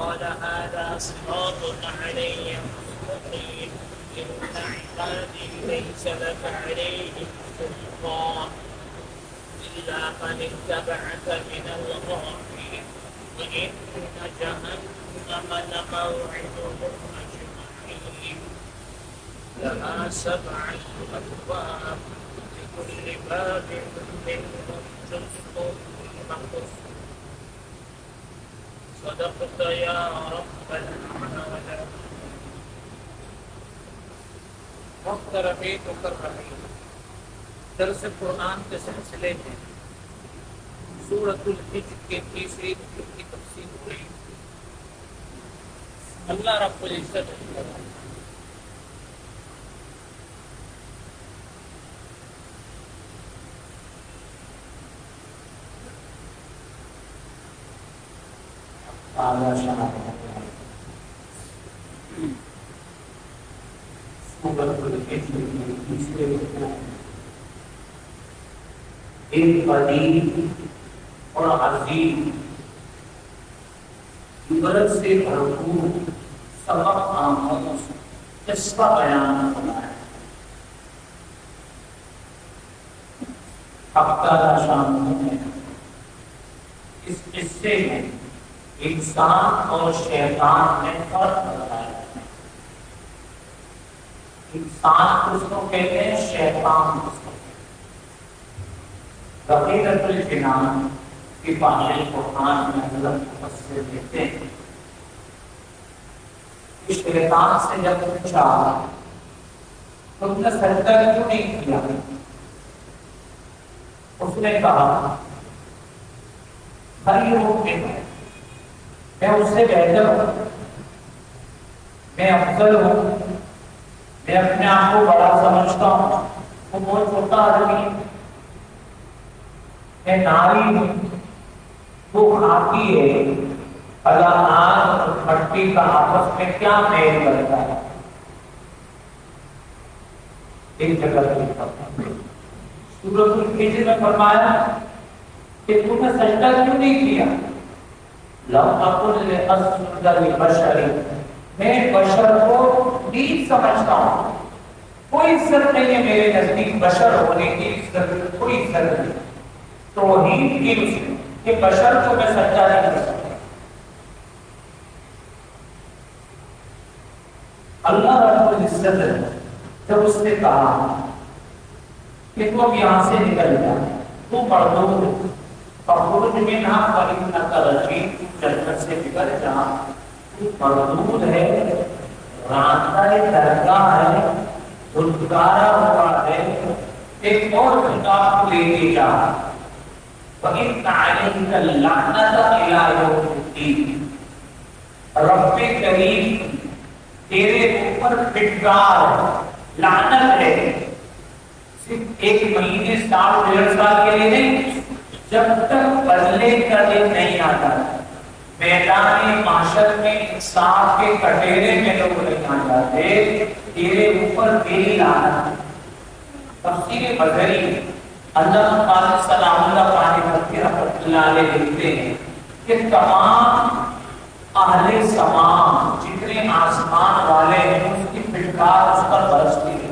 قال هذا صراط علي مستقيم إن عبادي ليس لك عليهم سلطان إلا من اتبعك من الغاوين وإن جهنم لموعدهم أجمعين لها 7 أبواب لكل باب منهم جزء مقصود صدقت يا رب العالمين. محترمین مکرمین، درس قرآن کے سلسلے میں سورۃ الحجر کے تیسری رکوع کی تفسیر ہو رہی ہے۔ اللہ رب العزت ایک قدیم اور عظیم عبرت سے بھرپور سبق آموز قصہ بیان ہونا ہے۔ ہفتہ شام میں اس قصے میں انسان اور شیطان میں فرق بتایا ہے۔ انسان اس کو کہتے ہیں، شیطان اس کو بقیت الجنان کی پانے قرآن میں حضرت مفسر دیتے ہیں کہ شیطان سے جب پوچھا تم نے سجدہ کیوں نہیں کیا، اس نے کہا خیر ممکن ہے، میں اس سے بہتر ہوں، میں افضل ہوں، میں اپنے آپ کو بڑا سمجھتا ہوں، وہ بہت چھوٹا آدمی ہے، میں ناری ہوں، وہ خاکی ہے، اللہ آگ اور مٹی کا آپس میں کیا میل کرتا ہے۔ ایک جگہ سورۃ الحجر میں فرمایا کہ تم نے سجدہ کیوں نہیں کیا، لم اکن لاسجد لبشر، میں بشر کو نیچ سمجھتا ہوں، کوئی عزت نہیں ہے میرے نزدیک بشر ہونے کی، عزت کوئی عزت نہیں، توہین کی اس نے کہ بشر کو میں سجدہ نہیں کر سکتا۔ اللہ رب العزت جب اس نے کہا کہ تو اب یہاں سے نکل جا، تو مردود فخرج منہا فإنک رجیم، جنت سے نکل جا، تو مردود ہے، راندہ درگاہ ہے، دھلکارا ہوا ہے، ایک اور خطاب کو لے کے جا، وَإِنَّ عَلَيْكَ اللَّعْنَةَ إِلَىٰ يَوْمِ الدِّينِ، رب کریم تیرے اوپر پھٹکار لعنت ہے، صرف 1 مہینے 1.5 سال کے لیے نہیں، جب تک بدلے کا دن نہیں آتا، میدان معاشر میں انصاف کے کٹہرے میں لوگ نہیں آ جاتے، تیرے اوپر میری لعنت۔ تفسیر بغری اللہ تعالی سلام اللہ پانی رحمۃ اللہ علیہ لکھتے ہیں کہ تمام اہل سما جتنے آسمان والے ہیں اس کی پھٹکار اس پر برستی ہے،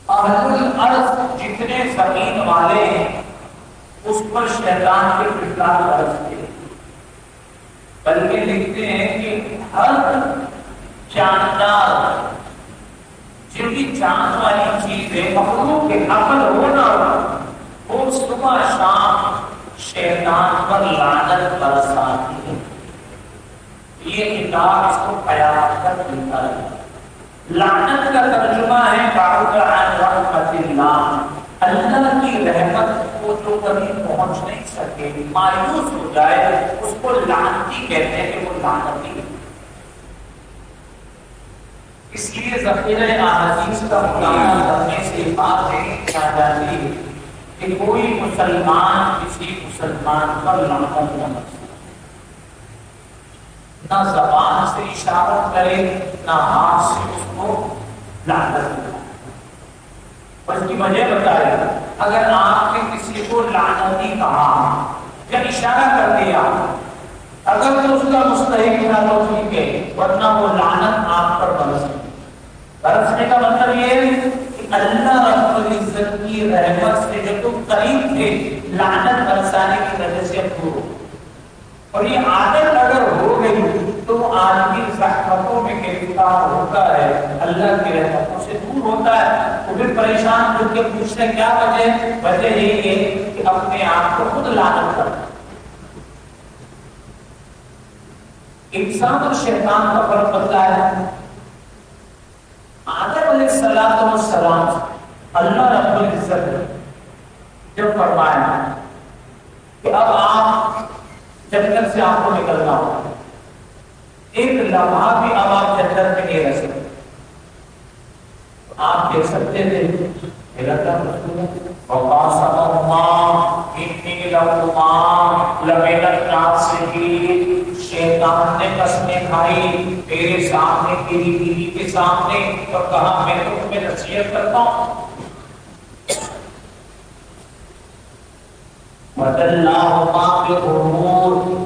اہل الارض جتنے زمین والے ہیں اس پر شیطان کی پھٹکار برستی ہے۔ بلکہ لکھتے ہیں کہ ہر جاندار جو بھی جان والی چیز ہے، مخلوق کے عقل ہونا وہ صبح شام شیطان پر لعنت برساتی ہے۔ یہ کتاب اس کو قیامت تک ملتا ہے۔ لعنت کا ترجمہ ہے بعد عن رحمت اللہ، مایوس ہو جائے اس کو لعنتی کہتے ہیں کہ وہ لعنتی ہے۔ اس لیے ذخیرہ احادیث کا مطالعہ کرنے سے بات یاد آتی ہے کہ کوئی مسلمان کسی مسلمان پر لعنت نہ برسے، نہ زبان سے اشارت کرے نہ ہاتھ سے اس کو لعنت کرے۔ اور اس کی وجہ بتائے، اگر آپ نے کسی کو لعنتی کہا یا اشارہ کر دیا، اگر تو اس کا مستحق نہ تو ٹھیک ہے، ورنہ وہ لعنت آپ پر برسنے کا مطلب یہ ہے کہ اللہ رب العزت کی رحمت سے جو تم قریب تھے لعنت برسانے کی وجہ سے دور ہو۔ اور یہ عادت اگر ہو گئی تو آدمی زحمتوں میں گرفتار ہوتا ہے، اللہ کی رحمتوں سے دور ہوتا ہے، تو پھر پریشان ہو کے پوچھتے کیا وجہ یہی ہے کہ اپنے آپ کو خود لعنت کرتا۔ انسان اور شیطان کا فرق پتہ ہے۔ آدم علیہ السلام اللہ رب العزت نے جب فرمایا کہ اب آپ جنت سے آپ کو نکلنا ہوگا، ایک لمحہ بھی اب آپ جنت میں نہیں رہ سکتے، آپ کہہ سکتے تھے شیطان نے قسمیں کھائی تیرے سامنے، تیری بیوی کے سامنے، اور کہا میں تو تمہیں نصیحت کرتا ہوں،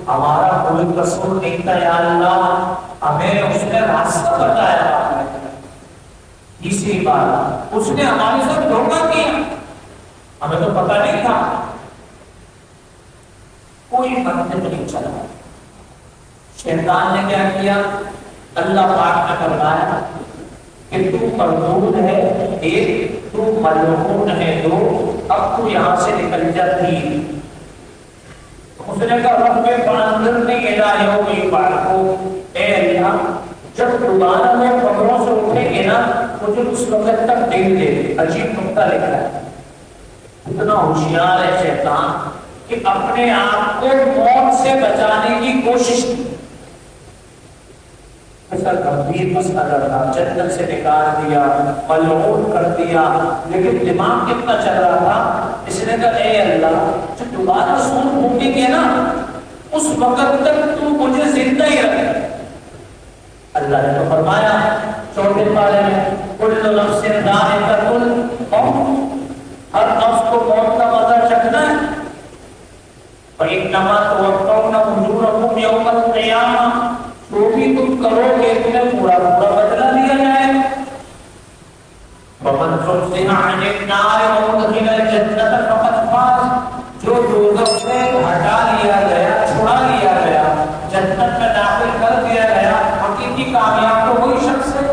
ہمارا کوئی قصور نہیں تھا یا اللہ، ہمیں اس نے راستہ بتایا، تیسری بات اس نے ہمارے ساتھ دھوکہ کیا، ہمیں تو پتہ نہیں تھا، کوئی منطق نہیں چلا۔ شیطان نے کیا کیا؟ اللہ پاک نے فرمایا کہ تو مردود ہے ایک، تو ملعون ہے دو، اب تو یہاں سے نکل جا تین۔ اس نے کہا رب فانظرنی الی یوم یبعثون، اے اللہ جب دوبارہ میں قبروں سے اٹھیں گے نا مجھے اس وقت تک دل دے۔ عجیب نکتہ لکھا ہے، اتنا ہوشیار ہے شیطان کہ اپنے آپ کو موت سے بچانے کی کوشش کی۔ ایسا گمبھیر مسئلہ تھا، جنت سے نکال دیا، ملعون کر دیا، لیکن دماغ کتنا چل رہا تھا، اس نے کہا اے اللہ جب دوبارہ سور پھونکیں گے نا اس وقت تک تو مجھے زندہ ہی رکھ۔ اللہ نے تو فرمایا چوتھے پارے میں کل نفس ذائقۃ الموت، ہر نفس کو موت کا مزہ چکھنا ہے، فإنما توفون أجوركم يوم القيامة، جو بھی تم کرو گے تمہیں پورا بدلہ دیا جائے گا۔ ومن زحزح عن النار وأدخل الجنة فقد فاز، جو دوزخ سے ہٹا لیا گیا، چھڑا لیا گیا، جنت میں داخل کر دیا گیا، حقیقی کامیاب تو وہی شخص ہے۔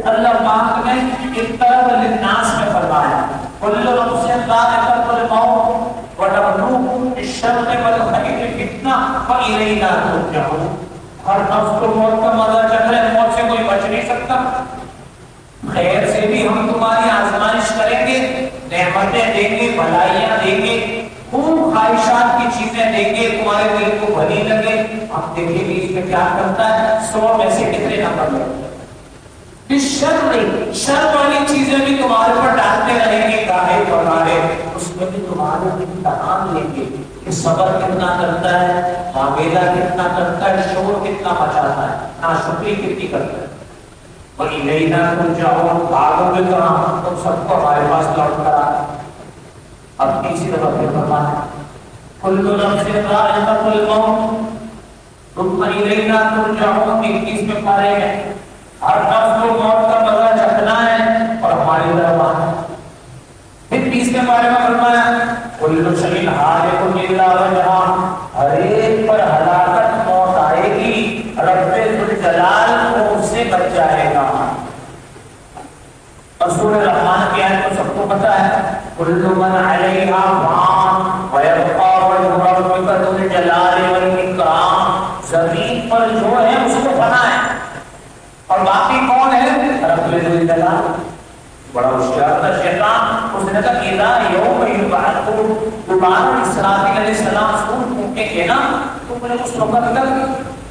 اللہ پاک نے اقترب للناس میں فرمایا کل نفس ذائقۃ الموت وَنَبْلُوكُمْ بِالشَّرِّ وَالْخَيْرِ فِتْنَةً وَإِلَيْنَا تُرْجَعُونَ۔ ہر نفس کو موت کا مزہ چکھ رہے، موت سے کوئی بچ نہیں سکتا، خیر سے بھی ہم تمہاری آزمائش کریں گے، نعمتیں دیں گے، بھلائیاں دیں گے، خوب خواہشات کی چیزیں دیں گے، تمہارے دل کو بھلی لگے، آپ دیکھیں گے اس میں کیا کرتا ہے، 100 میں سے کتنے نمبر لگتے ہیں۔ شر والی چیزیں بھی تمہارے پر ڈالتے رہیں گے گاہے بغارے، اس میں بھی تمہارے امتحان لیں گے کہ صبر کتنا کرتا ہے، معاملہ کتنا کرتا ہے، شور کتنا مچاتا ہے، ناشکری کتنی کرتا ہے۔ وَإِلَيْنَا تُرْجَعُونَ، بھاگو گے کہاں، تم سب کو ہمارے پاس لوٹ کر آئے۔ اب تیسری دفعہ پھر فرمانا كُلُّ نَفْسٍ ذَائِقَةُ الْمَوْتِ ثُمَّ إِلَيْنَا تُرْجَعُونَ، 21ویں پارے میں ہر نفس کو موت کا مزہ چکھنا ہے اور ہماری طرف آنا ہے۔ پھر 20ویں پارے میں فرمایا كُلُّ شَيْءٍ هَالِكٌ إِلَّا وَجْهَهُ، ہر ایک پر ہلاکت موت آئے گی، رب ذوالجلال کو اس سے بچ جائے گا۔ اور سورہ رحمان کی آیت کو سب کو پتا ہے كُلُّ مَنْ عَلَيْهَا فَانٍ وَيَبْقَىٰ وَجْهُ رَبِّكَ ذُو الْجَلَالِ وَالْإِكْرَامِ، زمین پر جو ہے اس کو فنا ہے، اور باقی کون ہے؟ رب ذوالجلال، بڑا ہوشیار تھا شیطان. اس نے کہا اذا یوم یبعثون، دوبارہ اسرافیل علیہ السلام سور پھونکیں گے نا تو مجھے اس وقت تک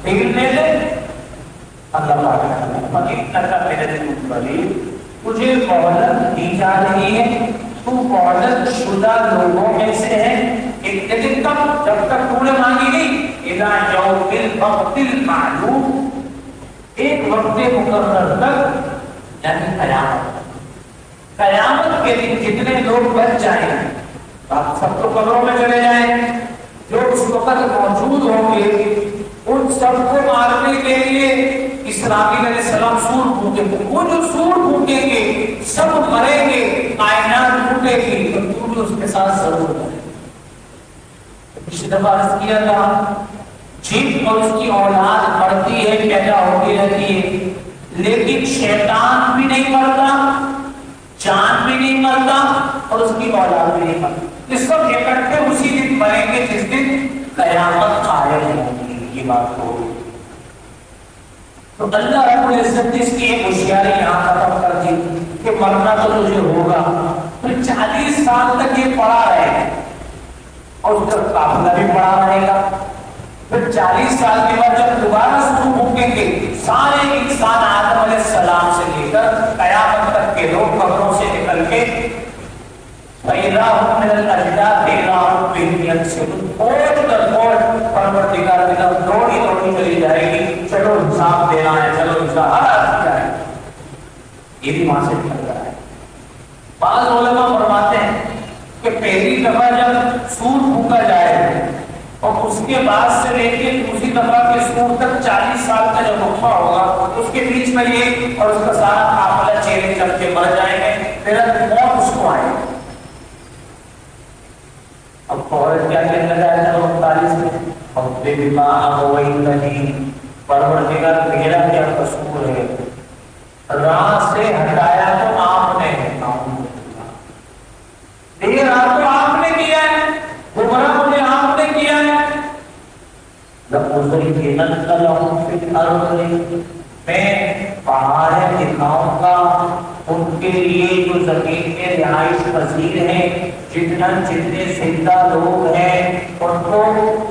ڈھیل دے دے. اللہ پاک تجھے مہلت دی جا رہی ہے، تو مہلت شدہ لوگوں میں سے ہے. ایک دن تک جب تک تو نے مانگی نہیں، اذا یوم الوقت المعلوم، ایک وقت مقرر تک، یعنی قیامت کے دن جتنے لوگ بچ جائیں آپ سب تو قبروں میں چلے جائیں، جو اس وقت موجود ہوں گے ان سب کو مارنے کے لیے اسرافیل علیہ السلام سور پھونکیں گے. وہ جو سور پھونکیں گے سب مریں گے، کائنات ٹوٹے گی، تو تو بھی اس کے ساتھ ضرور مرے. پچھلی دفعہ عرض کیا تھا جن اور اس کی اولاد مرتی ہے، پیدا ہوتی رہتی ہے، لیکن شیطان بھی نہیں مرتا، جان بھی نہیں مرتا، اور اس کی اولاد بھی نہیں مرتی. اس کو اکٹھے اسی دن مریں گے جس دن قیامت قائم ہوگی. یہ بات ہو تو اللہ رب العزت نے اس کی ایک ہوشیاری یہاں ختم کر دی کہ مرنا تو تجھے ہوگا. پھر 40 سال تک یہ پڑا رہے اور اس کا قافلہ بھی پڑا رہے گا. پھر 40 سال کے بعد جب دوبارہ سور پھونکیں گے، سارے انسان آدم علیہ السلام سے لے کر قیامت تک کے لوگ قبروں سے نکل کے فَإِذَا هُمْ مِنَ الْأَجْدَاثِ إِلَىٰ رَبِّهِمْ يَنسِلُونَ، فوج در فوج پروردگار کی طرف دوڑی دوڑی چلی جائے گی. چلو حساب دینا ہے، چلو حساب ہر آدمی جائے. یہ بھی وہاں سے نکل رہا ہے. بعض علماء فرماتے ہیں کہ پہلی دفعہ جب سور پھونکا جائے اور اس کے بعد سے لے کے دوسری دفعہ کے سور تک 40 سال کا جب وقفہ ہوگا، اس کے بیچ میں یہ اور اس کا سارا قافلہ چہرے چل کے مر جائیں گے. پھر موت اس کو آئے. اب فوراً کیا کہنے لگا ہے 39 میں اور بے بیمار ہوئی نہیں، پروردگار میرا کیا قصور ہے، راہ سے ہٹایا تو آپ نے، دیر آپ کو آپ نے کیا ہے، گمراہ مجھے آپ نے کیا ہے. میں پہاڑیں دکھاؤں گا ان کے لیے جو زمین میں رہائش پذیر ہیں، جتنے زندہ لوگ ہیں ان کو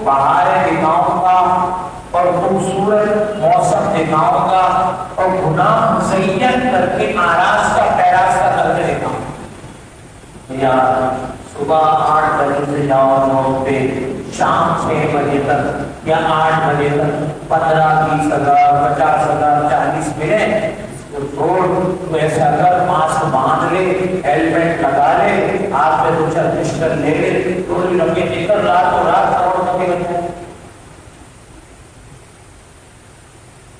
پہاڑیں دکھاؤں گا اور خوبصورت موسم دکھاؤں گا اور گناہ مزین کر کے آراستہ پیراستہ کر کے دکھاؤں گا. یا صبح 8 بجے سے جاؤ 9 پہ، شام 6 بجے تک یا 8 بجے تک 15-20 ہزار 50 ہزار 40 ملے تو ایسا کر ماسک باندھ لے، ہیلمٹ لگا لے، ہاتھ میں 2-4 پسٹل لے لے، چوری رکھے نکل راتوں رات کروڑوں کے بن جائے.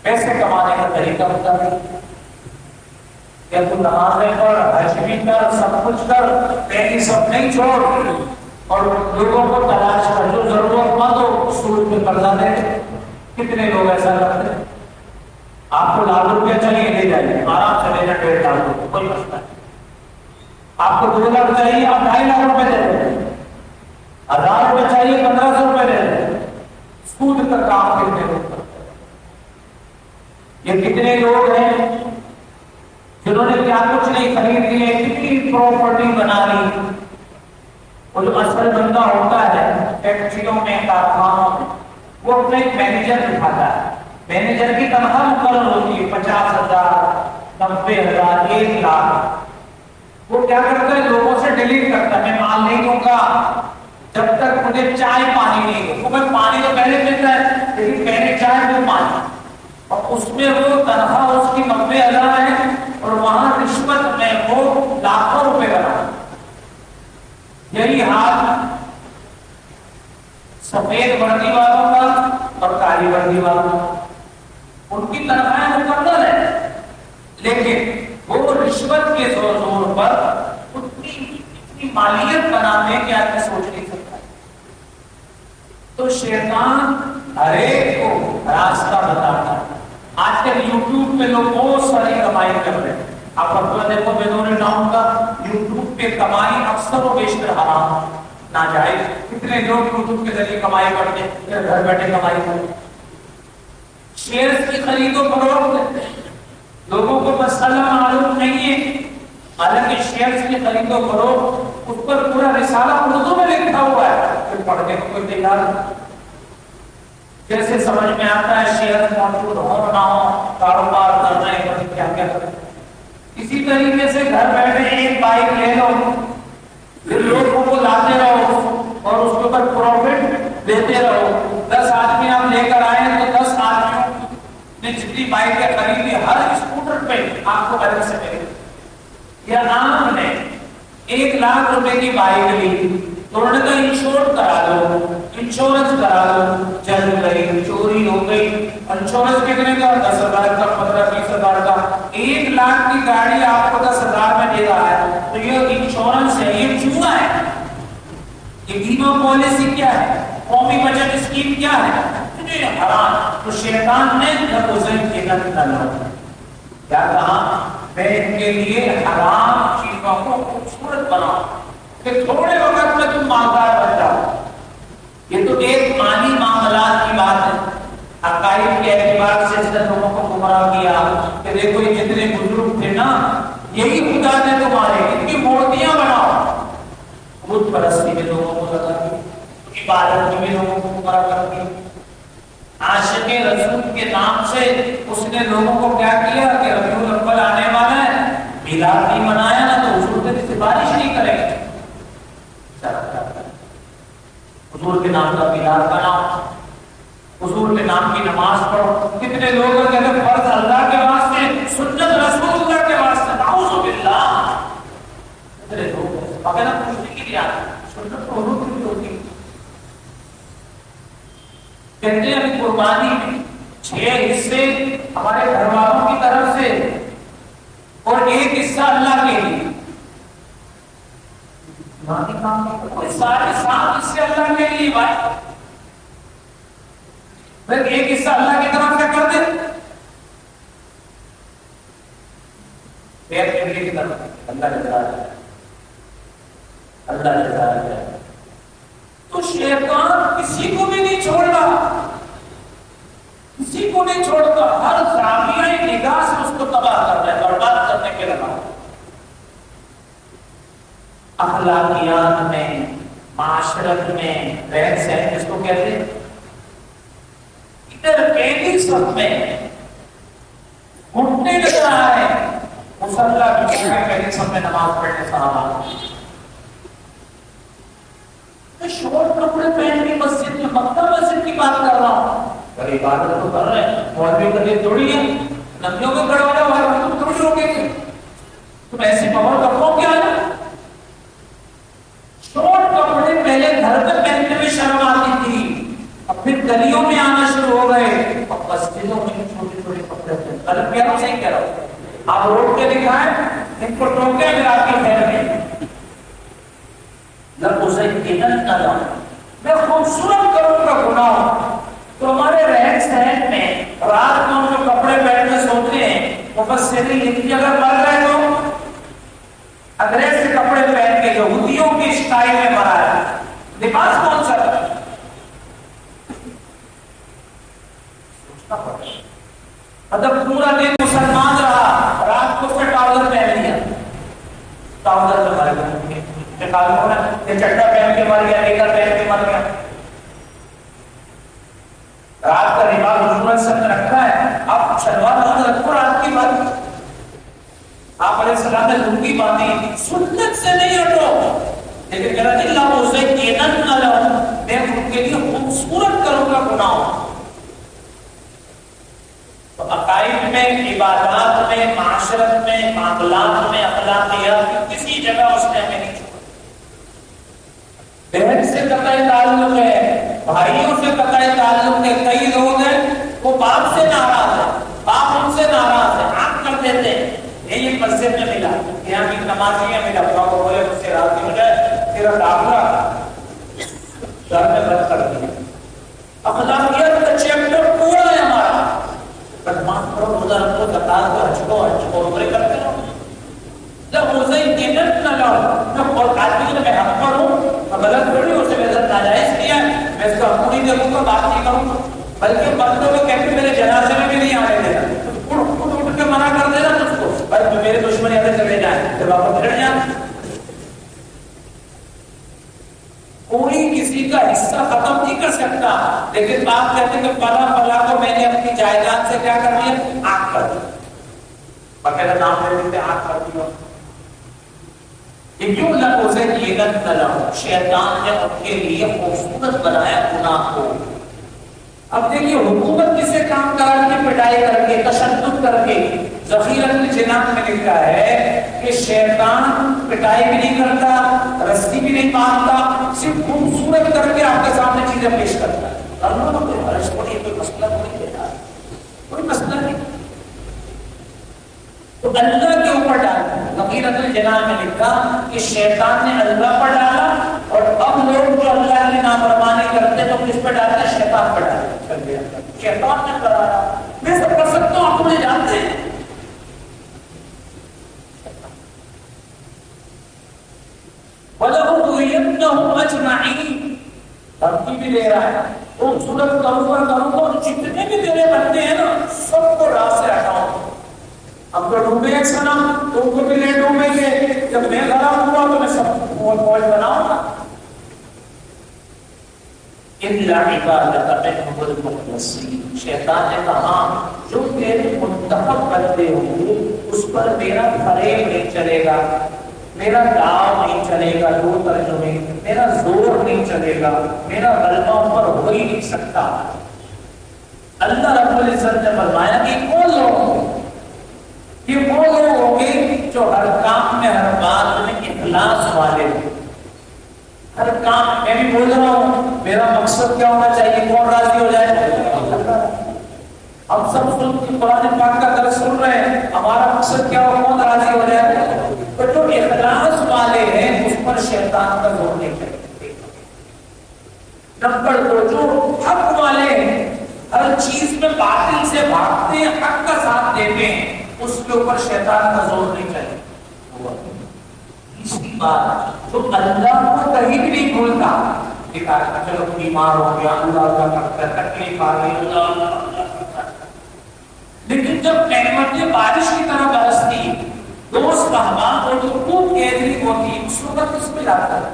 پیسے کمانے کا طریقہ بتا دیں. کیا تو نمازیں پڑھ، حج بھی کر، سب کچھ کر، لیکن سب نہیں چھوڑ اور لوگوں کو تلاش کر، جو ضرورت مند ہو سود پہ قرضہ دے. کتنے لوگ ایسا کرتے ہیں؟ آپ کو ₹1,00,000 چاہیے لے جائیے، آرام سے لے جائیں، 1.5 لاکھ کوئی مسئلہ نہیں. آپ کو 2 لاکھ چاہیے، آپ ₹2.5 دے دیں. 1,000 روپے چاہیے، 1,500 دے دیں. سود کا کام کتنے لوگ کرتے ہیں؟ یہ کتنے لوگ ہیں جنہوں نے کیا کچھ نہیں خرید لیے، کتنی پراپرٹی بنا لی. وہ جو اصل بندہ ہوتا ہے فیکٹریوں میں، کارخانوں میں، وہ اپنا ایک مینیجر بٹھاتا ہے. مینیجر کی تنخواہ مقرر ہوتی ہے 50,000 90,000 1 لاکھ. وہ کیا کرتا ہے؟ لوگوں سے ڈیلیٹ کرتا ہے، میں مال نہیں دوں گا جب تک مجھے چائے پانی نہیں دو. میں پانی تو پہلے دیتا ہے لیکن پہلے چائے دو پانی. اور اس میں وہ تنخواہ اس کی 90,000 ہے اور وہاں رشوت میں وہ لاکھوں روپے بنا. یہی حال سفید وردی والوں کا اور کالی وردی والوں کا. ان کی تنخواہیں مقرر ہے لیکن وہ رشوت کے زور پر اتنی مالیت بناتے ہیں کہ آدمی سوچ نہیں سکتا. تو شیطان ہر ایک کو راستہ بتاتا ہے. آج کل یوٹیوب پہ لوگ بہت ساری کمائی کر رہے ہیں. آپ اپنا دیکھو بدون ڈاؤن کا یوٹیوب پہ کمائی اکثر و بیشتر حرام ناجائز. کتنے لوگ یوٹیوب کے ذریعے کمائی کرتے ہیں، گھر بیٹھے کمائی کرتے ہیں. شیئرز کی خرید و فروخت، لوگوں کو مسئلہ معلوم نہیں ہے. حالانکہ شیئرز کی خرید و فروخت اس پر پورا رسالہ اردو میں لکھا ہوا ہے، پھر پڑھنے کو کوئی تیار نہیں۔ جیسے سمجھ میں آتا ہے شیئرز موجود ہو نہ ہو، کاروبار کرنا ہے بڑی کیا کیا کرنا ہے۔ اسی طریقے سے گھر بیٹھے ایک بائک لے لو، پھر لوگوں کو لاتے رہو اور اس کے اوپر پروفٹ دیتے رہو۔ 10 آدمی آپ لے کر آئے تو 10 آدمیوں نے جتنی بائکیں خریدی ہر اسکوٹر پہ آپ کو الگ سے ملے گی۔ یا آپ نے 1 لاکھ روپے کی بائک لی تو انہوں نے کہا انشور کرا دو، انشورنس کرا دو، جل گئی، چوری ہو گئی، انشورنس کتنے کا؟ 10,000 کا، 15-20,000 کا۔ 1 لاکھ کی گاڑی آپ کو 10,000 میں دے رہا ہے تو یہ انشورنس ہے، یہ چونا ہے، یہ بیمہ پالیسی کیا ہے، قومی بچت اسکیم کیا ہے؟ یہ حرام۔ تو شیطان نے کیا کہا؟ میں ان کے لیے حرام چیزوں کو خوبصورت بناؤ کہ تھوڑے وقت میں تم مالدار بن جاؤ۔ یہ تو ایک مالی معاملات کی بات ہے۔ عقائد کے اعتبار سے اس نے لوگوں کو گمراہ کیا کہ دیکھو یہ جتنے بزرگ تھے نا، یہی خدا نے تمہارے ان کی مورتیاں بناؤ۔ بت پرستی میں لوگوں کو لگا دی، عبادت میں لوگوں کو گمراہ کر دیا۔ عاشق رسول کے نام سے اس نے لوگوں کو کیا کیا کہ ربیع الاول آنے والا ہے، میلاد نہیں منایا نا تو حضور کے سفارش نہیں کرے گا۔ حضور کے نام کا میلاد مناؤ، حضور کے نام کی نماز پڑھو۔ کتنے لوگ ہیں کہتے ہیں فرض اللہ کے واسطے، سنت رسول اللہ کے واسطے، نعوذ باللہ۔ کتنے لوگ ہیں اگر ہم پوچھنے کے لیے آتے سنت تو حضور کی ہوتی ہے۔ کہتے ہیں ابھی قربانی میں 6 حصے ہمارے گھر والوں کی طرف سے اور 1 حصہ اللہ کے لیے۔ سارے 7 حصے اللہ کے لیے بھائی، پھر 1 حصہ اللہ کی طرف سے کر دے، پیر قبلے کی طرف اللہ جزا ہے، اللہ جزا ہے۔ تو شیطان کسی کو بھی نہیں چھوڑتا، کسی کو نہیں چھوڑتا، ہر زاویہ نگاہ سے اس کو تباہ کرنا ہے، برباد کرنے کے لگا۔ اخلاقیات میں، معاشرت میں، رہن سہن جس کو کہتے ہیں، ادھر پہلی صف میں گھٹنے لگ رہا ہے، مصلی بچھا کے پہلی صف میں نماز پڑھنے صحابہ۔ شورٹ کپڑے پہن کے مسجد میں، مکہ مسجد کی بات کر رہا ہوں، پر عبادت تو کر رہے ہیں، مولوی کا دل تھوڑی ہے، نبیوں کے کھڑے ہو جاؤ، تم تھوڑی روکے گے، تم ایسی پاور کپڑوں کیا ہے؟ شورٹ کپڑے پہلے گھر میں پہننے میں شرم آتی تھی، اب پھر گلیوں میں آنا شروع ہو گئے، اب مسجدوں میں چھوٹے چھوٹے کپڑے پہن۔ غلط کہہ رہا ہوں صحیح کہہ رہا ہوں؟ آپ روڈ پہ دکھائیں، ان کو ٹوکے اگر آپ کے خیر میں میں خوبصورت کروں گا گناہ۔ تو ہمارے رہن سہن میں رات کو ہم جو کپڑے پہن کے سوتے ہیں، مفسرین لکھتے ہیں اگر مر رہے تو انگریز کے کپڑے پہن کے یہودیوں کی اسٹائل میں مرا ہے، لباس کون سا ہے؟ مطلب پورا دن مسلمان رہا، رات کو پھر ٹاؤزر پہن لیا، ٹاؤزر میں مر گیا، یہ چٹا پہن کے مر گیا، نیکر پہن کے مر گیا۔ رات کا لباس حضور صلی اللہ علیہ وسلم نے رکھا ہے، آپ شلوار باندھ رکھو رات کی بات، آپ علیہ السلام نے لنگی باندھی، سنت سے نہیں ہٹو، لیکن کہنا نہیں اللہ اسے کینن نہ لو، میں ان کے لیے خوبصورت کروں گا گناہ۔ تو عقائد میں، عبادات میں، معاشرت میں، معاملات میں، اخلاقیات میں کسی جگہ اس نے ہمیں نہیں چھوڑا۔ بہن سے قطع تعلق ہے، بھائیوں سے قطع تعلق ہے، کئی لوگ ہیں وہ باپ سے ناراض ہے، باپ ان سے ناراض ہے، آپ کر دیتے ہیں، یہ مسجد میں ملا، یہاں کی نمازیاں ملا، باپ کو بولے مجھ سے راضی ہو جائے، تیرا داخلہ گھر میں بند کر دیا۔ اخلاقیات کا چیپٹر پورا ہے ہمارا، بدمان کرو، روزہ رکھو، زکات کو، حج کو، عمرے کرتے رہو، جب روزہ جنت نہ لاؤ، جب اور آدمی میں حق پر ہوں، میں غلط تھوڑی ہوں، اسے میں ناجائز کیا ہے، میں اس کا حق نہیں دیکھوں گا، بات نہیں کروں گا، بلکہ بندوں کو کہتے میرے جنازے میں بھی نہیں آنے دینا، اٹھ کے منع کر دینا تجھ کو، بھائی میرے دشمن یہاں سے چلے جائیں، پھر واپس لڑ جانا. کوئی کسی کا حصہ ختم نہیں کر سکتا، لیکن آپ کہتے ہیں کہ فلاں فلاں کو میں نے اپنی جائیداد سے کیا کر دیا؟ آگ کر دیا. باقاعدہ نام لے لیتے آگ کر دیا. کیوں لفظ یہ شیطان نے ان کے لیے خوبصورت بنایا گناہ کو. اب دیکھیے حکومت کسے کام کرا کے پٹائی کر کے تشدد کر کے. ذخیرۃ الجنان میں لکھا ہے کہ شیطان پٹائی بھی نہیں کرتا، رسی بھی نہیں باندھتا، صرف خوبصورت کر کے آپ کے سامنے چیزیں پیش کرتا ہے. کوئی مسئلہ نہیں دیتا، کوئی مسئلہ نہیں. تو اللہ کے اوپر ڈالا. ذخیرۃ الجنان میں لکھا کہ شیطان نے اللہ پر ڈالا، اور اب لوگ جو اللہ کی نافرمانی کرتے تو کس پر ڈالتے ہیں؟ شیطان پر ڈالتے. شیطان نے کرایا. میں سب کر سکتا ہوں، آپ مجھے جانتے ہیں. وَلَهُ أَجْمَعِينَ دھمکی بھی دے رہا ہے. خوبصورت کروں تو جتنے بھی میرے بندے ہیں نا سب کو راہ سے ہٹاؤں. اب تو ڈوبے ہیں سنا تو ان کو بھی لے ڈوبیں گے. جب میں غرق ہوا تو میں سب کو فوج بناؤں گا. إِلَّا عِبَادَكَ مِنْهُمُ الْمُخْلَصِينَ. شیطان نے کہا جو تیرے منتخب بندے ہوں گے اس پر میرا فریب نہیں چلے گا، میرا داؤ نہیں چلے گا. دو ترجمے، میرا زور نہیں چلے گا، میرا غلبہ ان پر ہو ہی نہیں سکتا. اللہ رب العزت نے فرمایا کہ کون لوگ، یہ وہ لوگ ہوں گے جو ہر کام میں ہر بات میں اخلاص والے ہیں. ہر کام میں بھی بول رہا ہوں میرا مقصد کیا ہونا چاہیے؟ کون راضی ہو جائے؟ ہم سب سن قرآن پاک کا درس سن رہے ہیں، ہمارا مقصد کیا ہو؟ کون راضی ہو جائے؟ تو جو اخلاص والے ہیں اس پر شیطان کا زور نہیں چلے. نمبر 2 جو حق والے ہیں، ہر چیز میں باطل سے بھاگتے ہیں، حق کا ساتھ دیتے ہیں، اس کے اوپر شیطان کا زور نہیں چلے. تیسری بات جو اللہ کو کہیں بھی نہیں بھولتا. چلو بیمار ہو گیا اللہ کا کرتا ہے، تکلیف آ گئی اللہ کرتا ہے. لیکن جب نعمتیں بارش کی طرح برستی، دوست احباب اور خوب گیدرنگ ہوتی، اس وقت اس پہ جاتا ہے.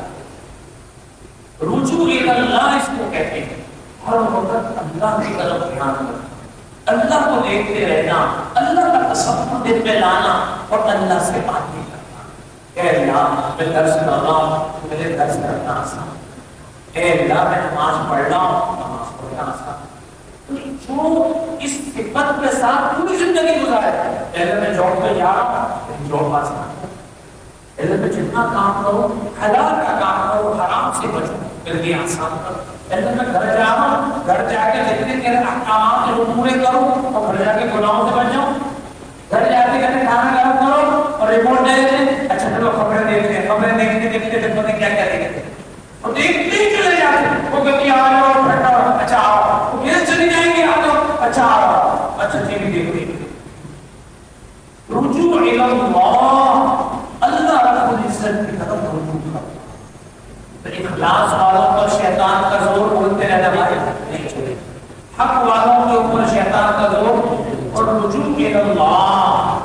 رجوع اللہ اس کو کہتے ہیں. ہر وقت اللہ کی طرف دھیان رکھنا، اللہ کو دیکھتے رہنا، اللہ کا تصور دل میں لانا اور اللہ سے بات نہیں کرنا. اے اللہ میں درس کر رہا ہوں، میرے درس کرنا آسان. اے اللہ میں نماز پڑھ رہا ہوں، نماز پڑھنا آسان. جو اس حکمت کے ساتھ پوری زندگی گزارے، پہلے میں جاب پہ جا رہا ہوں، جاب آسان. پہلے میں جتنا کام کروں حلال کا کام کروں، حرام سے بچوں، پھر بھی آسان کروں. پہلے میں گھر جا رہا ہوں، گھر جا کے جتنے میرے احکامات ہیں وہ پورے کروں اور گھر جا کے گناہوں سے بچ جاؤں. گھر جا کے کہتے کھانا گرم کرو اور رپورٹ دے دیں. اچھا چلو خبریں دیکھتے ہیں، خبریں دیکھتے دیکھتے پھر پتہ کیا کیا دیکھتے ہیں اور دیکھتے ہی چلے جاتے ہیں. وہ کہتی آ جاؤ ٹھنڈا، اچھا آؤ. وہ پھر چلی جائیں گے، آ جاؤ، اچھا آؤ، اچھا ٹی وی دیکھتے. رجوع الی اللہ، اللہ رب العزت کی طرف رجوع کرو. اخلاص والوں پر شیطان کا زور بولتے رہنا بھائی نہیں چھوڑے. حق والوں کے اوپر شیطان کا زور اور رجوع الی اللہ.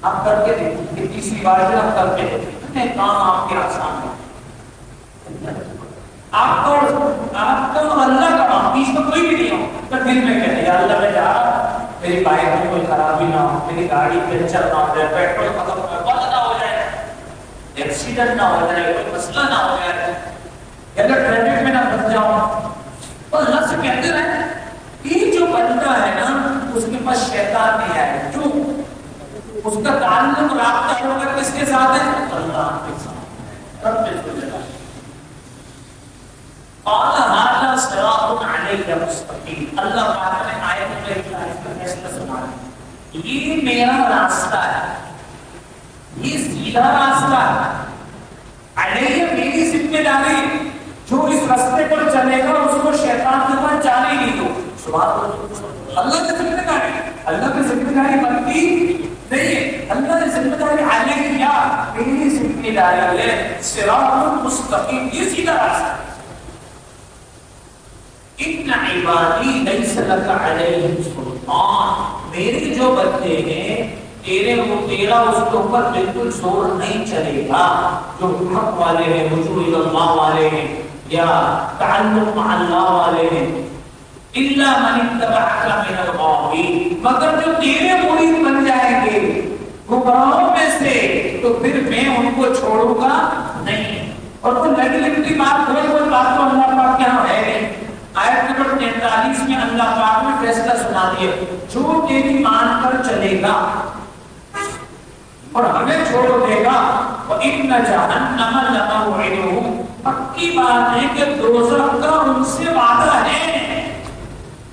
آپ کر کے دیکھیں، تیسری بار میں آپ کر کے دیکھیں، کام آپ کے آسان ہے. آپ کو اللہ کا کام بیچ میں کوئی بھی نہیں ہو، پر دل میں کہتے ہیں اللہ میں جا میری بائک میں کوئی خرابی نہ ہو، میری گاڑی پنچر نہ ہو جائے، پیٹرول ختم نہ ہو جائے، ایکسیڈنٹ نہ ہو جائے، کوئی مسئلہ نہ ہو جائے، اگر ٹریفک میں نہ پھنس جاؤں. تو اللہ سے کہتے رہے یہ جو بندہ ہے نا اس کے پاس شیطان نہیں آئے. کیوں؟ اس کا تعلق رابطہ ہوگا کس کے ساتھ ہے؟ اللہ کے ساتھ. رب العزت قال هذا صراط علیہ مستقیم. اللہ تعالیٰ نے آیت میں فیصلہ سنایا یہ میرا راستہ ہے، یہ سیدھا راستہ ہے. علیہ میری ذمہ داری، جو اس راستے پر چلے گا اس کو شیطان کے پاس جانے نہیں دو. سبحان اللہ. اللہ کی ذمہ داری، اللہ کی ذمہ داری بنتی نہیں ہے. اللہ کی ذمہ داری علیہ کیا؟ میری ذمہ داری ہے صراط مستقیم، یہ سیدھا راستہ. ان عبادی لیس لک علیہم سلطان، میرے جو بندے ہیں تیرا اس کے اوپر بالکل زور نہیں چلے گا. جو حق والے ہیں، رجوع اللہ والے ہیں، یا تعلق مع اللہ والے ہیں، الا من اتبعک من الغاوین، مگر جو تیرے مرید بن جائیں گے گمراہوں میں سے، تو پھر میں ان کو چھوڑوں گا نہیں. اور تو لگی لگتی بات کوئی بات تو اللہ پاک کیا ہے نہیں. آیت نمبر 43 میں اللہ پاک نے فیصلہ سنا دیا، جو تیری مان کر چلے گا اور ہمیں چھوڑ دے گا، وَإِنَّ جَهَنَّمَ لَمَوْعِدُهُمْ، پکی بات ہے کہ دوزخ کا ان سے وعدہ ہے.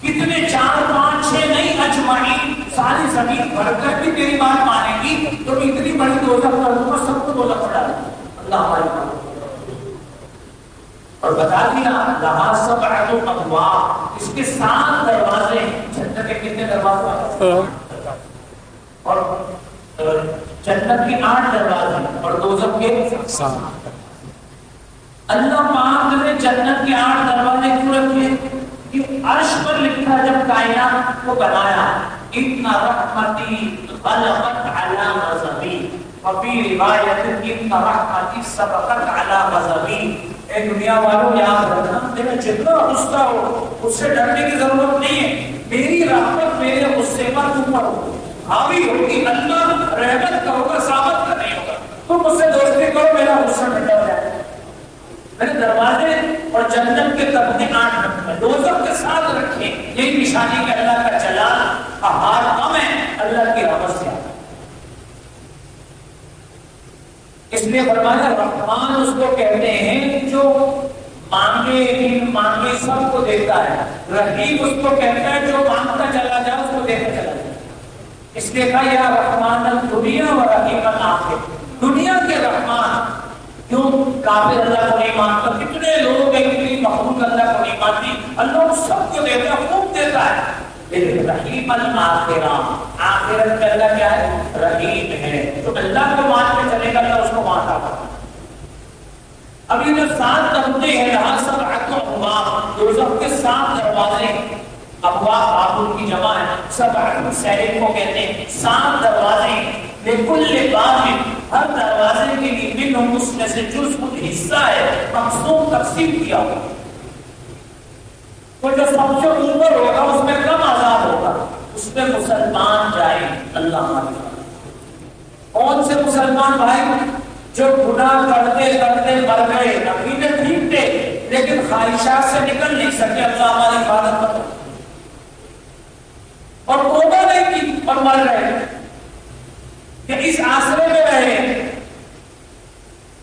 کتنے 4 5 6 نہیں، اجمعین ساری زمین بھر کر بھی تیری بات مانے گی تو اتنی بڑی دوزخ کر دوں گا، سب کو دوزخ میں ڈال دوں گا. اللہ ہماری بات اور بتا دیا لہا سبعۃ ابواب، اس کے 7 دروازے ہیں. جنت کے کتنے دروازے ہیں؟ اور جنت کے 8 دروازے اور دوزخ کے 7. اللہ پاک نے جنت کے 8 دروازے کیوں رکھے؟ کہ عرش پر لکھا جب کائنات کو بنایا، ان رحمتی غلبت علی غضبی، وفی روایت ان رحمتی سبقت علی غضبی. اے دنیا والوں یاد رکھنا، میرا جتنا غصہ ہو اس سے ڈرنے کی ضرورت نہیں ہے. میری رحمت میرے غصے پر اوپر حاوی ہوگی. اللہ رحمت کا ہوگا، ثابت کا نہیں ہوگا. تم مجھ سے دوستی کرو، میرا غصہ مٹا جائے. میرے دروازے اور جنت کے تختے 8 رکھے، دوزخ کے 7 رکھے. یہی نشانی کہ اللہ کا جلال کا ہار کم ہے اللہ کی رحمت سے. اس لیے فرمایا رحمان اس کو کہتے ہیں جو مانگے سب کو دیتا ہے. رحیم اس کو کہتا ہے جو مانگتا چلا جائے اس کو دیتا چلا جائے. اس لیے کہا یا رحمان الدنیا و رحیم الآخرہ، دنیا کے رحمان. کیوں کافر اللہ کو نہیں مانتا؟ کتنے لوگ ہیں، کتنی مخلوق اللہ کو نہیں مانتی. اللہ سب کو دیتا ہے، خوب دیتا ہے. لیکن رحیم الآخرہ، آخرت میں اللہ کیا ہے؟ رحیم ہے. تو اللہ کو مان کے چلے گا تو اس کو مانتا ہے. اب یہ جو 7 طبقے ہیں، یہاں سبعۃ ابواب، دوزخ کے 7 دروازے. ابواب باب کی جمع ہے، سبعۃ سیل کو کہتے ہیں. 7 دروازے، لکل باب، ہر دروازے کے لیے منہم، اس میں سے جزء حصہ ہے، مقسوم تقسیم کیا ہوا. تو جو سب سے اوپر ہوگا اس میں کم عذاب ہوگا، اس میں مسلمان جائیں. اللہ ہماری کون سے مسلمان بھائی؟ جو گناہ کرتے کرتے مر گئے، عقیدے ٹھیک تھے لیکن خواہشات سے نکل نہیں سکے. اللہ ہماری حفاظت کرے. اور توبہ نہیں کی اور مر گئے کہ اس آسرے میں رہے.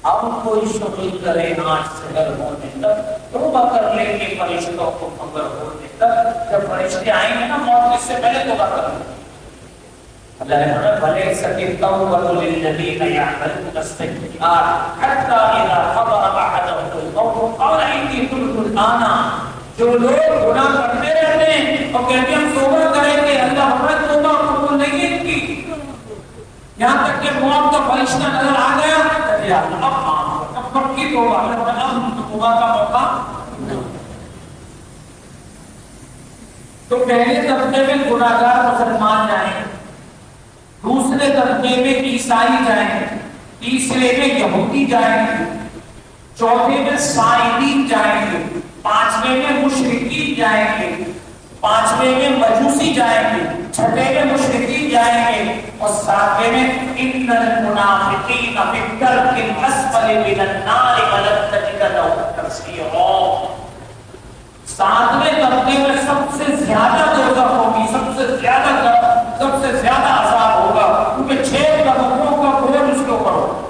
اب کوئی شغل کرے آج سے گر ہونے تک، توبہ کر لیں گے فرشتوں کو مگر ہونے تک. جب فرشتے آئیں گے نا موت اس سے پہلے توبہ کر لیں. اللہ نے بھلے سکی توبۃ للذین یعملون السیئات حتی اذا حضر احدهم الموت قال انی تبت الآن. جو لوگ گناہ کرتے رہتے ہیں اور کہتے ہیں ہم توبہ کریں گے، اللہ ہماری توبہ قبول نہیں ہے کی، یہاں تک کہ موت کا فرشتہ نظر آ گیا اب پکی توبہ، اب توبہ کا موقع. تو پہلے طبقے میں گناہگار مسلمان جائیں، دوسرے طبقے میں عیسائی جائیں، تیسرے میں یہودی جائیں گے، چوتھے میں سائلین جائیں گے، 5ویں میں مشرکین جائیں گے، 5ویں میں مجوسی جائیں گے، 6ویں میں مشرکین جائیں گے، اور 7ویں میں ان المنافقین فی الدرک الاسفل من النار ولن تجد لهم نصیرا. 7ویں طبقے میں سب سے زیادہ دوزخ ہوگی، سب سے زیادہ عذاب ہوگا، کیونکہ 6 طبقوں کا بوجھ اس کے اوپر ہوگا.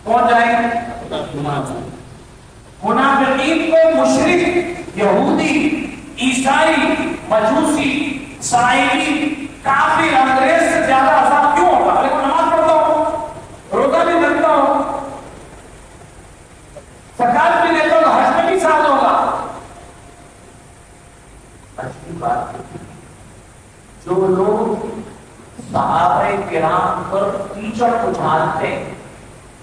کون جائیں گے؟ منافقین کو مشرک، یہودی، عیسائی، مجوسی، سائلی، کافر، انگریز سے زیادہ عذاب کیوں ہوگا؟ لیکن نماز پڑھتا ہو، روزہ بھی رکھتا ہو، زکات بھی دیتا ہو، حج میں بھی ساتھ ہوگا. اچھی بات ہے جو لوگ صحابہ کرام پر کیچڑ اچھالتے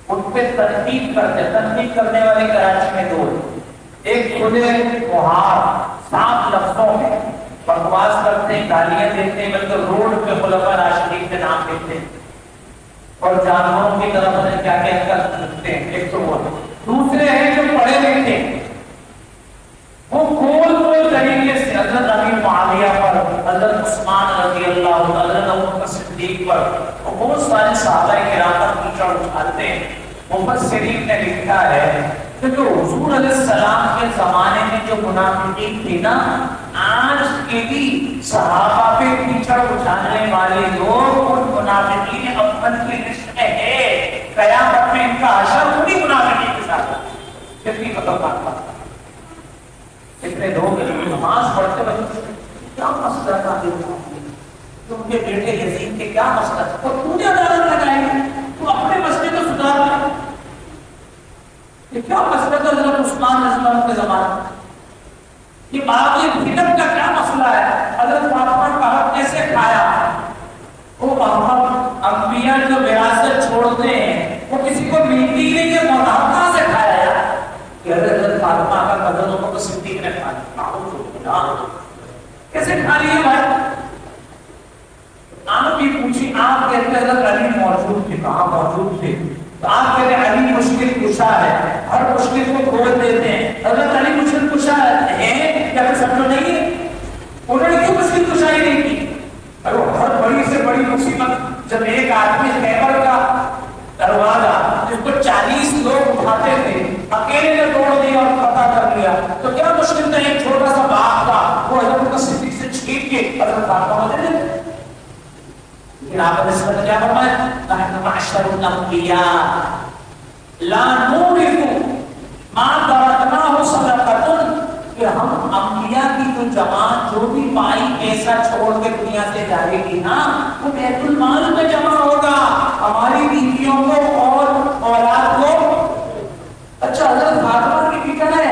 ان پہ تنقید کرتے. تنقید کرنے والے کراچی میں 2 ہیں. ایک کھلے محار صاف لفظوں میں بکواس کرتے ہیں، گالیاں دیتے ہیں، بلکہ روڈ پہ خلفاء راشدین کے نام لیتے ہیں. اور جانوروں کی طرف سے کیا کیا کرتے ہیں. ایک تو وہ دوسرے ہیں جو پڑھے لکھے، وہ کھول طریقے سے حضرت ابی معاویہ پر، حضرت عثمان رضی اللہ عنہ، حضرت ابوبکر صدیق پر اور بہت سارے صحابہ کرام پر کیچڑ اٹھاتے ہیں. مفسرین نے لکھا ہے کہ جو حضور علیہ السلام کے زمانے میں جو منافقین تھی نا، آج کے بھی صحابہ پہ کیچڑ اٹھانے والے لوگ ان منافقین اول کی لسٹ میں ہے. قیامت میں ان کا حشر انہی منافقین کے ساتھ ہے. کتنی خطرناک بات ہے. اتنے لوگ نماز پڑھتے ہوئے کیا مسئلہ تھا، تم کے بیٹے یزید کے کیا مسئلہ تھا، اور تو نے عدالت لگائی، تو اپنے مسئلے کو سدھار کر. یہ کیا مسئلہ تھا حضرت عثمان رضی اللہ عنہ کے زمانے میں؟ یہ باقی فطرت کا کیا مسئلہ ہے؟ حضرت فاطمہ کا حق کیسے کھایا؟ وہ انبیاء جو وراثت چھوڑتے ہیں وہ کسی کو ملتی ہی نہیں ہے، کہاں سے کھایا ہے؟ کہ حضرت فاطمہ کا قدر کو صدیق نے کھا لیا. کیسے کھا لیا بھائی؟ آپ بھی پوچھی، آپ کہتے ہیں حضرت علی موجود تھے. کہاں موجود تھے؟ تو آپ کہتے ہیں علی مشکل کشا ہے، ہر مشکل کو کھول دیتے ہیں. حضرت علی مشکل کشا ہے کیا پھر سمجھو نہیں ہے؟ انہوں نے کیوں مشکل کشائی نہیں کی؟ ارے ہر بڑی سے بڑی مصیبت جب ایک آدمی خیبر کا دروازہ جس کو 40 لوگ اٹھاتے تھے اکیلے نے توڑ دیا اور فتح کر لیا، تو کیا مشکل تھا؟ ایک چھوٹا سا باغ تھا، وہ حضرت صدیق سے چھین کے حضرت فاطمہ کو دے دیتے. لیکن آپ نے اس میں کیا فرمایا؟ نحن معشر الانبیاء لا نورث ما ترکناه صدقۃ، کہ ہم انبیاء کی جو جماعت جو بھی پائی پیسہ چھوڑ کے دنیا سے جائے گی نا، وہ بیت المال میں جمع ہوگا ہماری بیویوں کو اور اولاد کو. اچھا حضرت فاطمہ کی فکر ہے،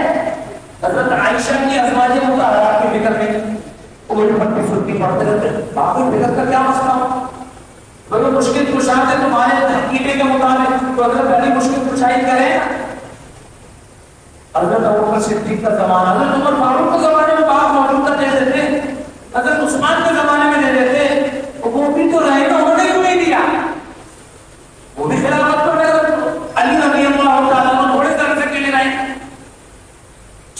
حضرت عائشہ کی ازواج مطہرات کی فکر نہیں. وہ پٹی پھٹی پڑھتے رہتے، باقی فکر کا کیا مسئلہ ہو؟ اگر مشکل کشا ہے تمہارے عقیدے کے مطابق تو حضرت علی مشکل کشائی کرے. حضرت ابوبکر صدیق کا زمانہ، حضرت عمر فاروق کے زمانے میں باغ موجود تھا، دے دیتے. حضرت عثمان کے زمانے میں دے دیتے. وہ بھی تو رہے نا، انہوں نے کیوں نہیں دیا؟ وہ بھی خلافت پر علی رضی اللہ تعالیٰ عنہ تھوڑے طرح سے کیلے رہے.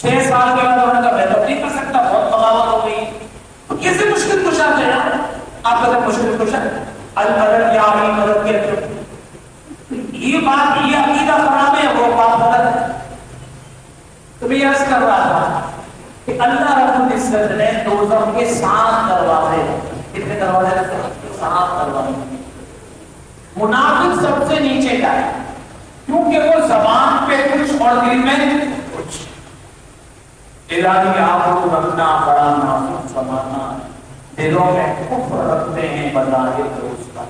6 سال کے بعد انہوں نے کہا میں تو نہیں کر سکتا، بہت بغاوت ہو گئی. تو کیسے مشکل کشا تھے نا آپ؟ اگر مشکل کشا المدد یا علی مدد کے، یہ بات یہ عقیدہ خراب ہے، وہ بات غلط ہے. تو میں عرض کر رہا تھا کہ اللہ رب العزت نے دوزخ کے 7 دروازے، کتنے دروازے؟ 7 دروازے. منافق سب سے نیچے جائے کیونکہ وہ زبان پہ کچھ اور دل میں کچھ. الہی آپ کو رکھنا بڑا نافق زمانہ، دلوں میں کفر رکھتے ہیں بظاہر دوست کا.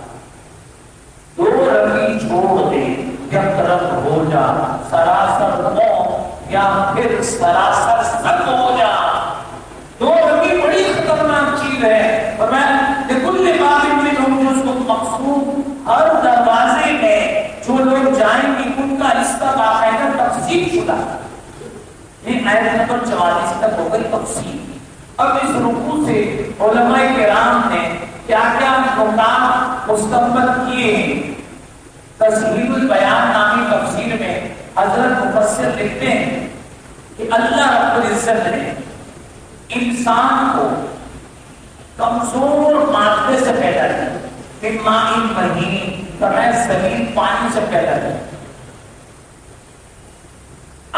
2 رگی چھوڑ دے یا طرف ہو جا، سراسر ہو یا پھر سراسر سب ہو جا. 2 رگی بڑی خطرناک چیز ہے. اور میں لکل باب میں جو اس کو مقصود، ہر دروازے میں جو لوگ جائیں گے ان کا رشتہ باقاعدہ تفصیل شدہ. یہ آیت نمبر 44 تک ہو گئی تفصیل. اب اس رکوع سے علماء کرام نے کیا کیا نکات مستنبط کیے ہیں. تسہیل البیان نامی تفسیر میں حضرت مفسر لکھتے ہیں کہ اللہ رب العزت نے انسان کو کمزور مادے سے پیدا کیا، ماء مہین، طرح سلیل پانی سے پیدا کیا.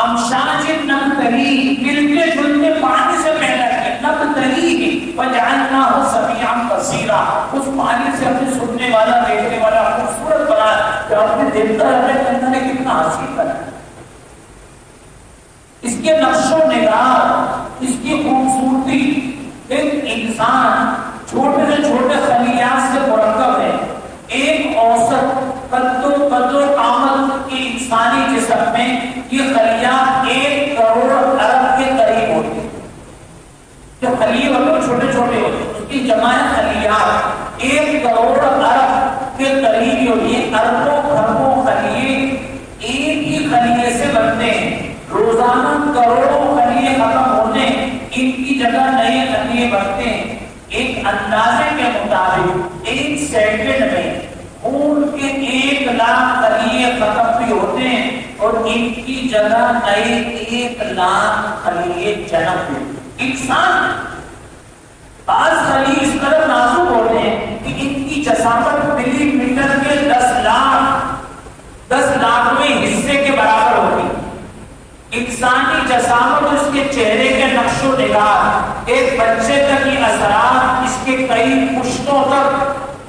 امشاج نبتلی، ملتے جلتے پانی سے پیدا کیا. نبتلی وجعلناہ سمیعا بصیرا، اس پانی سے اپنے سننے والا دیکھنے والا خوبصورت بنایا کہ اپنے دیکھتا رہے کہ اللہ نے کتنا حسین بنایا. اس کے نقش و نگار، اس کی خوبصورتی. ایک انسان چھوٹے سے چھوٹے خلیات سے مرکب ہے. ایک اوسط قد و قامت کی انسانی جسم میں یہ خلیات 1 کروڑ ارب کے قریب ہوتی ہیں. جو خلیے ہوتے ہیں چھوٹے چھوٹے ہوتے ہیں، اس کی جمع خلیات 1 کروڑ ارب کے قریب ہوتی ہے. اربوں خربوں خلیے ایک ہی خلیے سے بنتے ہیں. روزانہ کروڑوں خلیے ختم ہونے، ان کی جگہ نئے خلیے بنتے ہیں. ایک اندازے کے مطابق 1 سیکنڈ میں وہ خون کے 1,00,000 خلیے ختم بھی ہوتے ہیں اور ان کی جگہ نئے 1,00,000 خلیے جنم ہوتے ہیں۔ انسان بعض خلیے اس طرح نازک ہوتے ہیں کہ ان کی جسامت ملی میٹر کے 10 لاکھویں حصے کے برابر ہوتی ہے۔ انسانی جسامت اور اس کے چہرے کے نقش و نگار ایک بچے تک یہ اثرات اس کے کئی پشتوں تک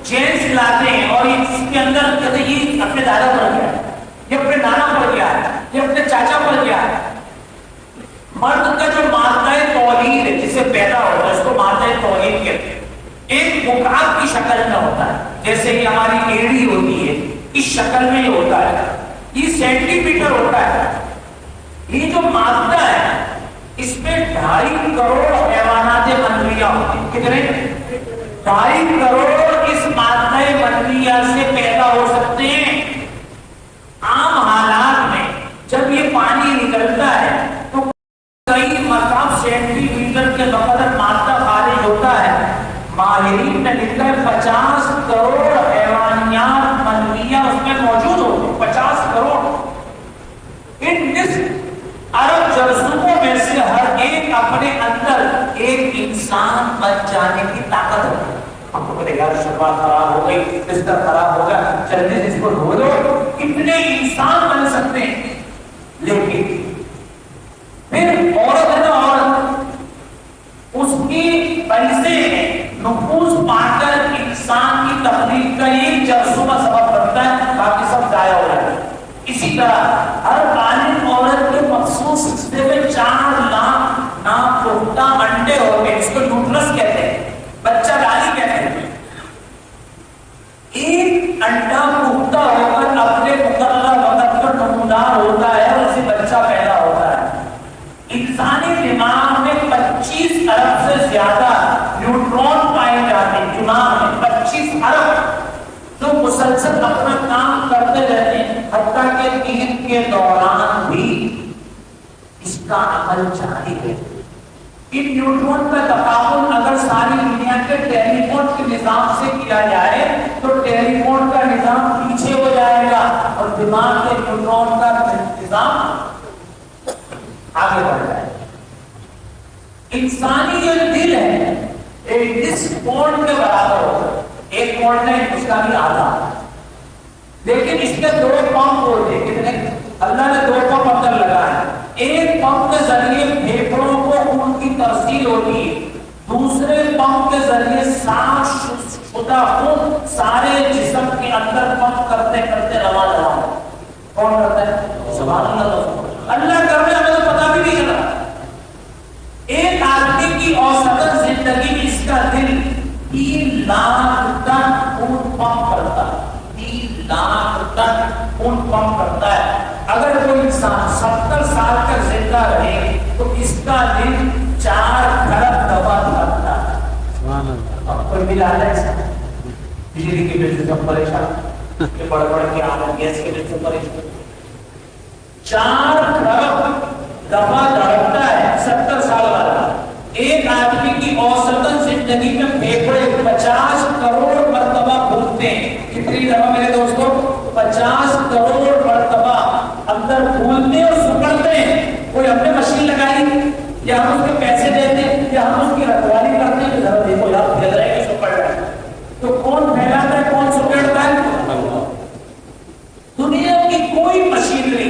چینج لاتے ہیں، اور اس کے اندر کہتے ہیں یہ اپنے دادا پڑ گیا ہے، یہ اپنے نانا پڑ گیا ہے، یہ اپنے چاچا پڑ گیا ہے۔ مرد کا جو مادہ تولید ہے جسے پیدا ہوتا ہے اس کو مادہ تولید کہتے ہیں، ایک مکعب کی شکل میں ہوتا ہے، جیسے کہ ہماری ایڑی ہوتی ہے اس شکل میں یہ ہوتا ہے، یہ سینٹی میٹر ہوتا ہے۔ یہ جو مادہ ہے اس میں 2.5 کروڑ حیوانات منویہ ہوتے ہیں۔ کتنے؟ 2.5 کروڑ اس مادہ منویہ سے پیدا ہو سکتے ہیں۔ عام حالات میں جب یہ پانی نکلتا ہے تو کئی مرتبہ سینٹی میٹر کے بقدر مادہ خارج ہوتا ہے۔ ماہرین نے لکھا ہے 50 کروڑ حیوانات منویہ اس میں موجود ہوتے ہیں۔ 50 کروڑ۔ ان نصف ارب جرثوموں میں سے ہر ایک اپنے اندر ایک انسان بن جانے کی طاقت ہے۔ ہم کو کہتے یار شروعات خراب ہو گئی، بستر خراب ہوگا، چلنے سے اس کو دھو دو، کتنے انسان بن سکتے ہیں۔ لیکن پھر عورت ہے نا، عورت اس کی پیسے نفوذ پا کر انسان کی تخلیق کا ایک جرثومہ سبب بنتا ہے، باقی سب ضائع ہو جاتا ہے۔ اسی طرح ہر بالغ عورت کے مخصوص حصے میں 4 لاکھ ناپختہ انڈے ہوتے ہیں، اس کو یوٹرس کہتے ہیں، بچہ ڈالی کہتے ہیں۔ ایک انڈا پختہ ہو کر اپنے مقررہ وقت پر نمودار ہوتا ہے اور اسے بچہ پیدا ہوتا ہے۔ انسانی دماغ میں 25 ارب سے زیادہ نیوٹرون پائے جاتے ہیں، دماغ میں 25 ارب، جو مسلسل اپنا کام کرتے رہتے ہیں، حتیٰ کہ نیند کے دوران بھی اس کا عمل جاری ہے۔ ان نیوٹرون کا تقابل اگر ساری دنیا کے ٹیلی فون کے نظام سے کیا جائے تو ٹیلی فون کا نظام پیچھے ہو جائے گا اور دماغ کے نیوٹرون کا نظام آگے بڑھ جائے گا۔ انسانی جو دل ہے اس پونڈ کے برابر ہوتا ہے، ایک پونڈ ہے اس کا بھی آدھا، لیکن اس کے 2 پمپ ہوتے ہیں۔ کتنے؟ اللہ نے 2 پمپ اندر لگائے ہیں۔ ایک پمپ کے ذریعے پھیپھڑوں کو خون کی ترسیل ہوتی ہے، دوسرے پمپ کے ذریعے صاف شدہ خون سارے جسم کے اندر پمپ کرتے کرتے روا رہا ہے۔ کون کرتا ہے؟ سبحان اللہ۔ اللہ کر رہے ہمیں تو پتہ بھی نہیں چلا۔ ایک آدمی کی اوسطاً زندگی میں اس کا دل 3 لاکھ ٹن خون پمپ کرتا ہے، 3 لاکھ ٹن خون پمپ کرتا ہے۔ اگر کوئی انسان 70 سال تک زندہ رہے تو اس کا دل 4 کھرب دفعہ دھڑکتا ہے۔ سبحان اللہ۔ اب کوئی بل آ جائے، بجلی کے بل سے سب پریشان، یہ بڑھ بڑھ کے آمد گیس کے بل سے پریشان، 4 کھرب دفعہ دھڑکتا ہے 70 سال والا۔ ایک آدمی کی اوسطاً زندگی میں پھیپھڑے 50 کروڑ مرتبہ پھولتے ہیں۔ کتنی دفعہ میرے دوستوں؟ 50 کروڑ مرتبہ اندر پھولتے اور سکڑتے ہیں۔ کوئی ہم نے مشین لگائی یا ہم اس کے پیسے دیتے ہیں یا ہم اس کی رکھوالی کرتے ہیں کہ ذرا دیکھو یار پھیل رہے ہیں، سکڑ رہے ہیں، تو کون پھیلاتا ہے کون سکڑتا ہے؟ دنیا کی کوئی مشینری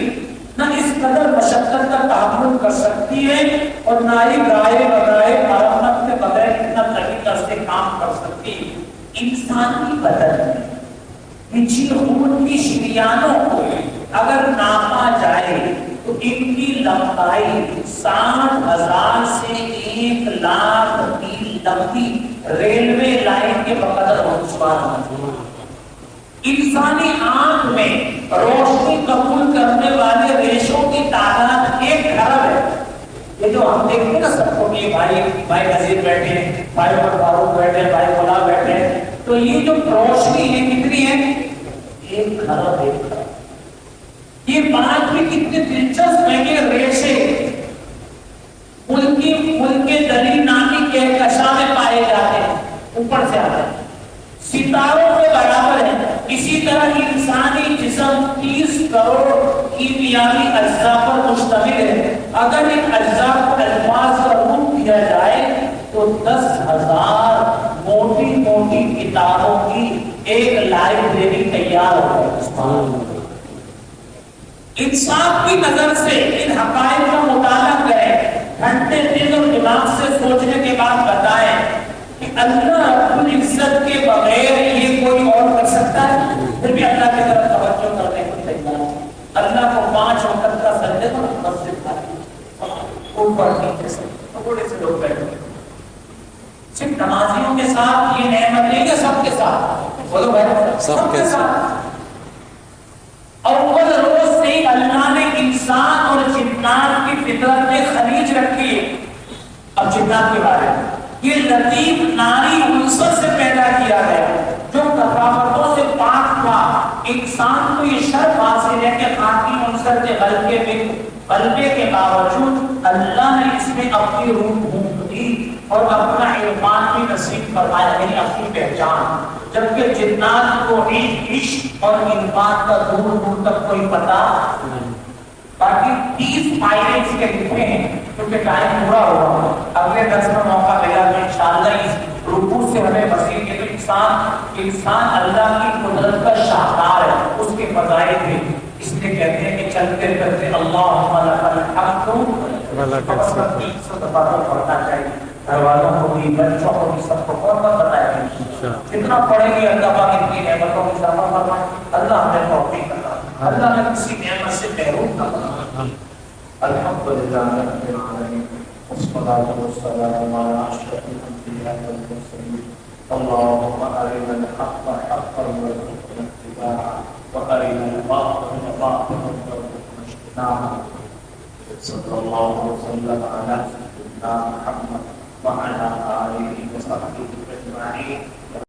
نہ اس قدر مشقت کا تحمل کر سکتی ہے اور نہ ہی گائے بگائے مرمت کے بغیر اتنا طریقہ سے کام کر سکتی ہے۔ انسانی بدن پچھلی خون کی شریانوں کو اگر ناپا جائے تو ان کی لمبائی 60,000 سے 1 لاکھ میل لمبی ریلوے لائن کے بقدر ہوتی۔ انسانی آنکھ میں روشنی قبول کرنے والے ریشوں کی تعداد 1 کھرب ہے۔ یہ جو ہم دیکھتے ہیں نا سب کو، یہ بھائی نذیر بیٹھے ہیں، بھائی عمر فاروق بیٹھے ہیں، بھائی غلام بیٹھے ہیں، تو یہ جو روشنی ہے کتنی ہے؟ 1 کھرب۔ یہ بات بھی کتنی دلچسپ ہے کہ ریشے ملک کے دلی نامی کہکشاں میں پائے جاتے ہیں، اوپر سے آتے ہیں، ستاروں کے برابر ہے۔ اسی طرح انسانی جسم 30 کروڑ کیمیاوی اجزاء پر مشتمل ہے. اگر ان اجزاء کو الفاظ کا روپ دیا جائے تو 10,000 موٹی موٹی کتابوں کی ایک لائبریری تیار ہو گئی. انصاف کی نظر سے ان حقائق کا مطالعہ کریں، گھنٹے دل اور دماغ سے سوچنے کے بعد بتائیں کہ اللہ رب العزت کے بغیر یہ کوئی اور کر سکتا ہے؟ پھر بھی اللہ کی طرف توجہ کرنے کو تیار ہے. اللہ کو 5 وقت کا سجدے کو مسجد کا اوپر نیچے سے تھوڑے سے لوگ بیٹھے صرف نمازیوں کے ساتھ یہ نعمت نہیں کہ سب کے ساتھ بولو بھائی سب کے ساتھ. اول روز سے ہی اللہ نے انسان اور جنات کی فطرت میں خلیج رکھی ہے. اب جنات کے بارے میں یہ لطیف ناری عنصر سے پیدا کیا گیا جو کثافتوں سے پاک تھا. انسان کو یہ شرف حاصل ہے کہ خاکی عنصر کے غلبے کے باوجود اللہ نے اس میں اپنی روح پھونک دی اور اپنا عرفان بھی نصیب فرمایا، یعنی اپنی پہچان. جبکہ جنات کو عشق اور عرفان کا دور دور تک کوئی پتہ نہیں. باقی 30 فائدے اس کے لکھے ہیں کیونکہ ٹائم پورا ہوا. اگلے درس میں موقع ملا تو انشاءاللہ اس رکوع سے ہمیں مزید کہ انسان اللہ کی قدرت کا شاہکار ہے، اس کے فضائل بھی. اس لیے کہتے ہیں کہ چلتے پھرتے اللہم لک الحمد بس 300 دفعہ تو پڑھنا چاہیے. گھر والوں کو بھی، بچوں کو بھی، سب کو بہت بتایا کتنا پڑھیں گے اللہ پاک ان کی نعمتوں کو شامل فرمائے. اللہ ہمیں توفیق عطا، اللہ نے کسی نعمت سے محروم نہ کرنا. الحمدللہ رب العالمین والصلاة والسلام علی اشرف الانبیاء والمرسلین. اللهم ارنا الحق حقا وارزقنا اتباعه وارنا الباطل باطلا وارزقنا اجتنابه. صلی اللہ وسلم علی سیدنا محمد وعلى آله وصحبه أجمعين.